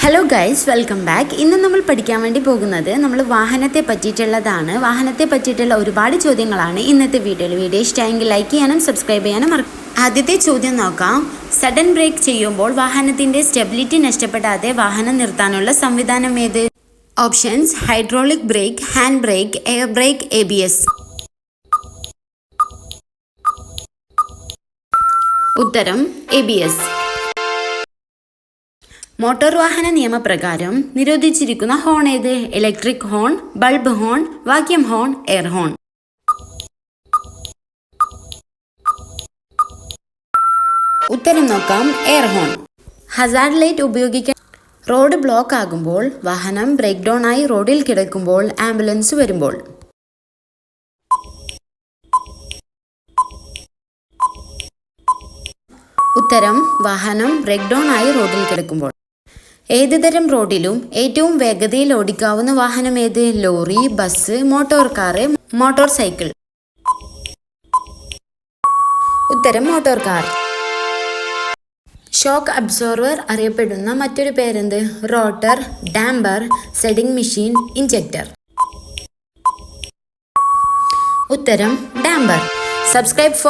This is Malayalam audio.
Hello guys, welcome back. ഇന്ന് നമ്മൾ പഠിക്കാൻ വേണ്ടി പോകുന്നത് വാഹനത്തെ പറ്റിയിട്ടുള്ള ഒരുപാട് ചോദ്യങ്ങളാണ് ഇന്നത്തെ വീഡിയോയിൽ. വീഡിയോ ഇഷ്ടമായെങ്കിൽ ലൈക്ക് ചെയ്യാനും സബ്സ്ക്രൈബ് ചെയ്യാനും ആദ്യത്തെ ചോദ്യം നോക്കാം. സഡൻ ബ്രേക്ക് ചെയ്യുമ്പോൾ വാഹനത്തിൻ്റെ സ്റ്റെബിലിറ്റി നഷ്ടപ്പെടാതെ വാഹനം നിർത്താനുള്ള സംവിധാനം ഏത്? Options: hydraulic brake, hand brake, air brake, ABS. ഉത്തരം ABS. മോട്ടോർ വാഹന നിയമപ്രകാരം നിരോധിച്ചിരിക്കുന്ന ഹോൺ ഏത്? Electric horn, bulb horn, vacuum horn, air horn. ഉത്തരം നോക്കാം: എയർ ഹോൺ. ഹസാർഡ് ലൈറ്റ് ഉപയോഗിക്കാൻ റോഡ് ബ്ലോക്ക് ആകുമ്പോൾ, വാഹനം ബ്രേക്ക് ഡൗൺ ആയി റോഡിൽ കിടക്കുമ്പോൾ, ആംബുലൻസ് വരുമ്പോൾ. ഉത്തരം: വാഹനം ബ്രേക്ക് ഡൗൺ ആയി റോഡിൽ കിടക്കുമ്പോൾ. ഏത് തരം റോഡിലും ഏറ്റവും വേഗതയിൽ ഓടിക്കാവുന്ന വാഹനം ഏത്? Lorry, bus, motor car, motor cycle. ഉത്തരം മോട്ടോർ കാർ. ഷോക്ക് അബ്സോർവർ അറിയപ്പെടുന്ന മറ്റൊരു പേരെന്ത്? റോട്ടർ, ഡാമ്പർ, സെഡിംഗ് മെഷീൻ, ഇഞ്ചക്ടർ. ഉത്തരം ഡാമ്പർ. Subscribe four